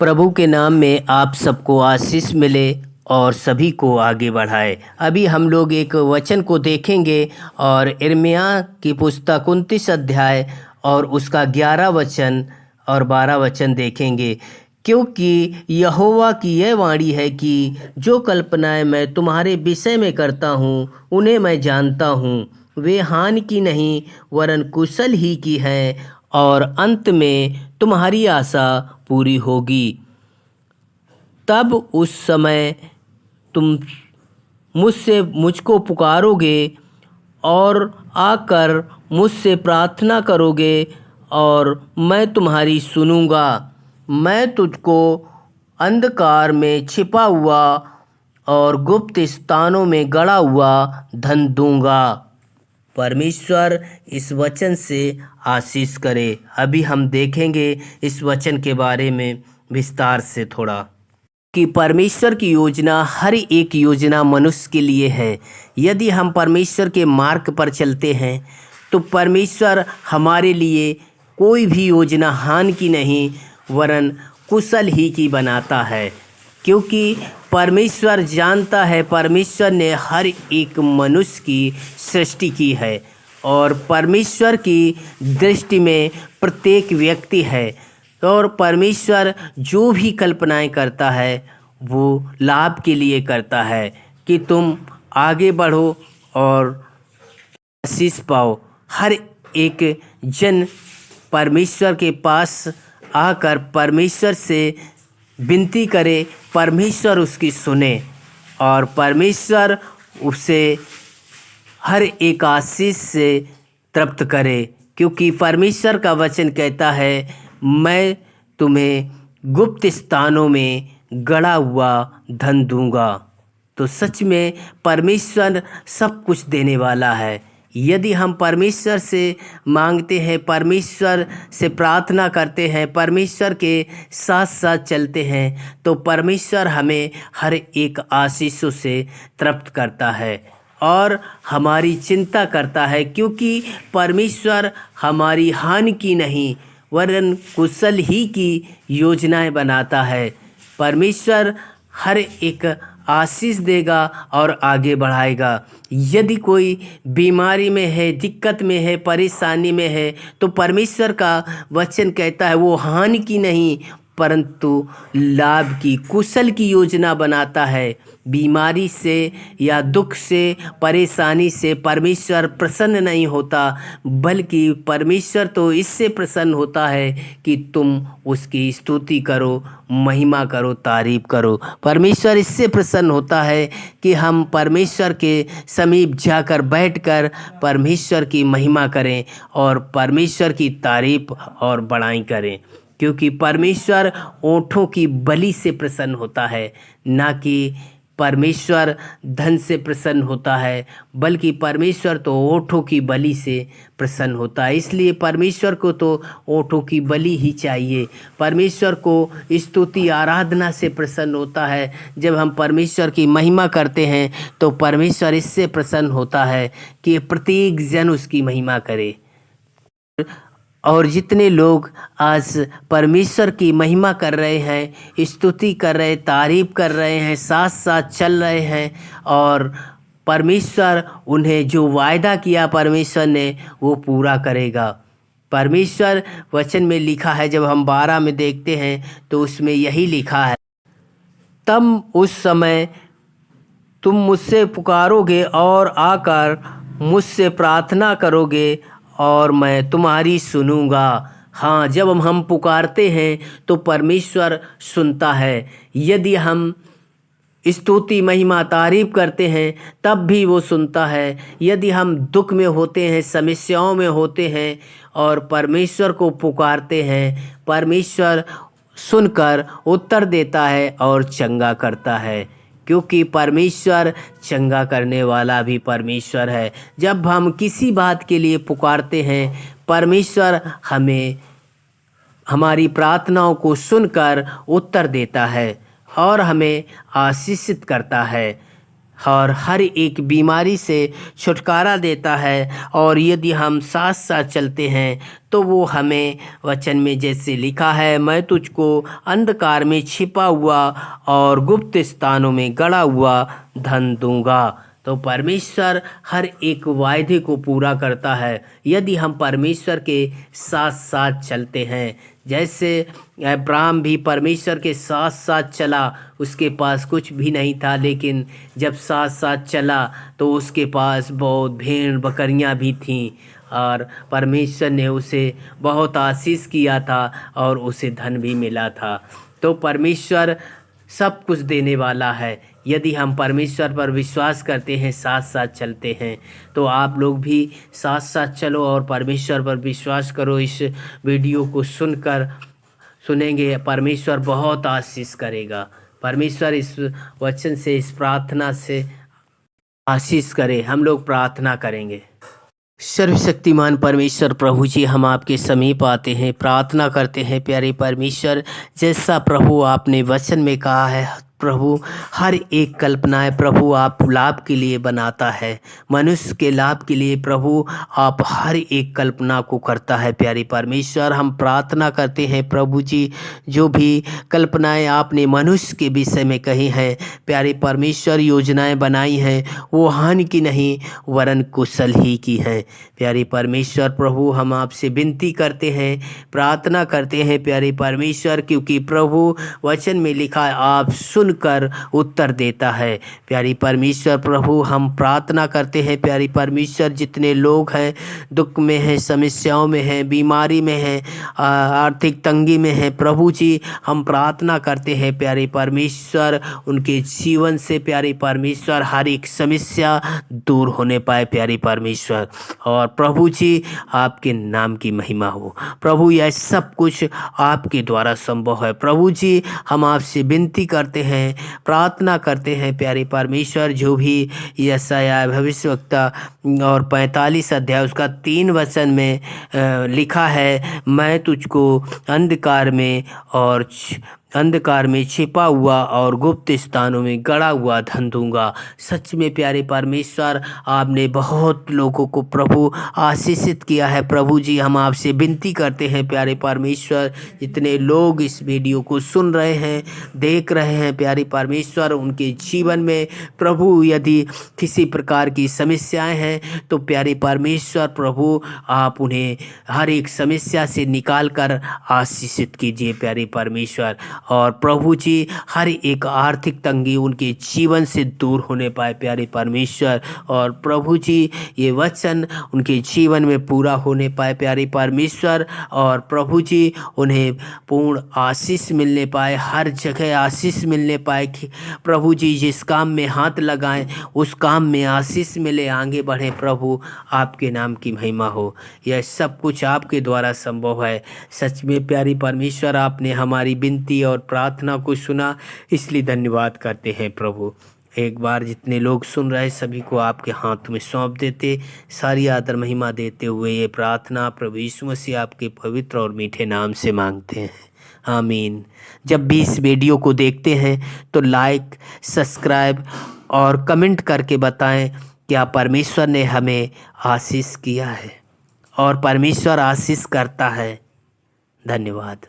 प्रभु के नाम में आप सबको आशीष मिले और सभी को आगे बढ़ाए। अभी हम लोग एक वचन को देखेंगे और यिर्मयाह की पुस्तक 29 अध्याय और उसका 11 वचन और 12 वचन देखेंगे। क्योंकि यहोवा की यह वाणी है कि जो कल्पनाएं मैं तुम्हारे विषय में करता हूँ उन्हें मैं जानता हूँ, वे हानि की नहीं वरन कुशल ही की हैं, और अंत में तुम्हारी आशा पूरी होगी। तब उस समय तुम मुझको पुकारोगे और आकर मुझसे प्रार्थना करोगे और मैं तुम्हारी सुनूंगा। मैं तुझको अंधकार में छिपा हुआ और गुप्त स्थानों में गड़ा हुआ धन दूंगा। परमेश्वर इस वचन से आशीष करे। अभी हम देखेंगे इस वचन के बारे में विस्तार से थोड़ा कि परमेश्वर की योजना हर एक योजना मनुष्य के लिए है। यदि हम परमेश्वर के मार्ग पर चलते हैं तो परमेश्वर हमारे लिए कोई भी योजना हानि की नहीं वरन कुशल ही की बनाता है, क्योंकि परमेश्वर जानता है परमेश्वर ने हर एक मनुष्य की सृष्टि की है और परमेश्वर की दृष्टि में प्रत्येक व्यक्ति है, और परमेश्वर जो भी कल्पनाएं करता है वो लाभ के लिए करता है कि तुम आगे बढ़ो और आशीष पाओ। हर एक जन परमेश्वर के पास आकर परमेश्वर से विनती करे, परमेश्वर उसकी सुने और परमेश्वर उसे हर एक आशीष से तृप्त करे, क्योंकि परमेश्वर का वचन कहता है मैं तुम्हें गुप्त स्थानों में गड़ा हुआ धन दूंगा। तो सच में परमेश्वर सब कुछ देने वाला है। यदि हम परमेश्वर से मांगते हैं, परमेश्वर से प्रार्थना करते हैं, परमेश्वर के साथ साथ चलते हैं तो परमेश्वर हमें हर एक आशीषों से तृप्त करता है और हमारी चिंता करता है, क्योंकि परमेश्वर हमारी हानि की नहीं वरन कुशल ही की योजनाएं बनाता है। परमेश्वर हर एक आशीष देगा और आगे बढ़ाएगा। यदि कोई बीमारी में है, दिक्कत में है, परेशानी में है तो परमेश्वर का वचन कहता है वो हानि की नहीं परंतु लाभ की, कुशल की योजना बनाता है। बीमारी से या दुख से, परेशानी से परमेश्वर प्रसन्न नहीं होता, बल्कि परमेश्वर तो इससे प्रसन्न होता है कि तुम उसकी स्तुति करो, महिमा करो, तारीफ करो। परमेश्वर इससे प्रसन्न होता है कि हम परमेश्वर के समीप जाकर बैठकर परमेश्वर की महिमा करें और परमेश्वर की तारीफ और बड़ाई करें, क्योंकि परमेश्वर ओंठों की बलि से प्रसन्न होता है, ना कि परमेश्वर धन से प्रसन्न होता है, बल्कि परमेश्वर तो ओंठों की बलि से प्रसन्न होता है। इसलिए परमेश्वर को तो ओंठों की बलि ही चाहिए। परमेश्वर को स्तुति आराधना से प्रसन्न होता है। जब हम परमेश्वर की महिमा करते हैं तो परमेश्वर इससे प्रसन्न होता है कि प्रत्येक जन उसकी महिमा करे। और जितने लोग आज परमेश्वर की महिमा कर रहे हैं, स्तुति कर रहे, तारीफ कर रहे हैं, साथ साथ चल रहे हैं और परमेश्वर उन्हें जो वायदा किया परमेश्वर ने वो पूरा करेगा। परमेश्वर वचन में लिखा है, जब हम 12 में देखते हैं तो उसमें यही लिखा है, तब उस समय तुम मुझसे पुकारोगे और आकर मुझसे प्रार्थना करोगे और मैं तुम्हारी सुनूंगा। हाँ, जब हम पुकारते हैं तो परमेश्वर सुनता है। यदि हम स्तुति महिमा तारीफ करते हैं तब भी वो सुनता है। यदि हम दुख में होते हैं, समस्याओं में होते हैं और परमेश्वर को पुकारते हैं, परमेश्वर सुनकर उत्तर देता है और चंगा करता है, क्योंकि परमेश्वर चंगा करने वाला भी परमेश्वर है। जब हम किसी बात के लिए पुकारते हैं परमेश्वर हमें हमारी प्रार्थनाओं को सुनकर उत्तर देता है और हमें आशीषित करता है। और हर एक बीमारी से छुटकारा देता है। और यदि हम साथ साथ चलते हैं तो वो हमें वचन में जैसे लिखा है, मैं तुझको अंधकार में छिपा हुआ और गुप्त स्थानों में गड़ा हुआ धन दूंगा। तो परमेश्वर हर एक वायदे को पूरा करता है यदि हम परमेश्वर के साथ साथ चलते हैं। जैसे अब्राहम भी परमेश्वर के साथ साथ चला, उसके पास कुछ भी नहीं था, लेकिन जब साथ साथ चला तो उसके पास बहुत भेड़ बकरियां भी थीं और परमेश्वर ने उसे बहुत आशीष किया था और उसे धन भी मिला था। तो परमेश्वर सब कुछ देने वाला है यदि हम परमेश्वर पर विश्वास करते हैं, साथ साथ चलते हैं। तो आप लोग भी साथ साथ चलो और परमेश्वर पर विश्वास करो। इस वीडियो को सुनेंगे परमेश्वर बहुत आशीष करेगा। परमेश्वर इस वचन से, इस प्रार्थना से आशीष करे। हम लोग प्रार्थना करेंगे। सर्वशक्तिमान परमेश्वर प्रभु जी, हम आपके समीप आते हैं, प्रार्थना करते हैं प्यारे परमेश्वर। जैसा प्रभु आपने वचन में कहा है प्रभु, हर एक कल्पनाएं प्रभु आप लाभ के लिए बनाता है, मनुष्य के लाभ के लिए प्रभु आप हर एक कल्पना को करता है प्यारे परमेश्वर। हम प्रार्थना करते हैं प्रभु जी, जो भी कल्पनाएं आपने मनुष्य के विषय में कही हैं प्यारे परमेश्वर, योजनाएं बनाई हैं, वो हानि की नहीं वरन कुशल ही की हैं प्यारे परमेश्वर। प्रभु हम आपसे विनती करते हैं, प्रार्थना करते हैं प्यारे परमेश्वर, क्योंकि प्रभु वचन में लिखा है आप सुनकर उत्तर देता है प्यारी परमेश्वर। प्रभु हम प्रार्थना करते हैं प्यारी परमेश्वर, जितने लोग हैं दुख में हैं, समस्याओं में हैं, बीमारी में हैं, आर्थिक तंगी में हैं प्रभु जी, हम प्रार्थना करते हैं प्यारे परमेश्वर, उनके जीवन से प्यारे परमेश्वर हर एक समस्या दूर होने पाए प्यारे परमेश्वर। और प्रभु जी आपके नाम की महिमा हो प्रभु, यह सब कुछ आपके द्वारा संभव है प्रभु जी। हम आपसे विनती करते हैं, प्रार्थना करते हैं प्यारे परमेश्वर, जो भी यशायाह भविष्यवक्ता और 45 अध्याय उसका 3 वचन में लिखा है, मैं तुझको अंधकार में छिपा हुआ और गुप्त स्थानों में गड़ा हुआ धन दूंगा। सच में प्यारे परमेश्वर, आपने बहुत लोगों को प्रभु आशीषित किया है प्रभु जी। हम आपसे विनती करते हैं प्यारे परमेश्वर, जितने लोग इस वीडियो को सुन रहे हैं, देख रहे हैं प्यारे परमेश्वर, उनके जीवन में प्रभु यदि किसी प्रकार की समस्याएं हैं तो प्यारे परमेश्वर प्रभु आप उन्हें हर एक समस्या से निकाल कर आशीषित कीजिए प्यारे परमेश्वर। और प्रभु जी हर एक आर्थिक तंगी उनके जीवन से दूर होने पाए प्यारे परमेश्वर। और प्रभु जी ये वचन उनके जीवन में पूरा होने पाए प्यारे परमेश्वर। और प्रभु जी उन्हें पूर्ण आशीष मिलने पाए, हर जगह आशीष मिलने पाए कि प्रभु जी जिस काम में हाथ लगाएं उस काम में आशीष मिले, आगे बढ़े प्रभु, आपके नाम की महिमा हो। यह सब कुछ आपके द्वारा संभव है। सच में प्यारी परमेश्वर, आपने हमारी विनती और प्रार्थना को सुना, इसलिए धन्यवाद करते हैं प्रभु। एक बार जितने लोग सुन रहे सभी को आपके हाथ में सौंप देते, सारी आदर महिमा देते हुए ये प्रार्थना प्रभु यीशु मसीह आपके पवित्र और मीठे नाम से मांगते हैं, आमीन। जब भी इस वीडियो को देखते हैं तो लाइक, सब्सक्राइब और कमेंट करके बताएं क्या परमेश्वर ने हमें आशीष किया है, और परमेश्वर आशीष करता है। धन्यवाद।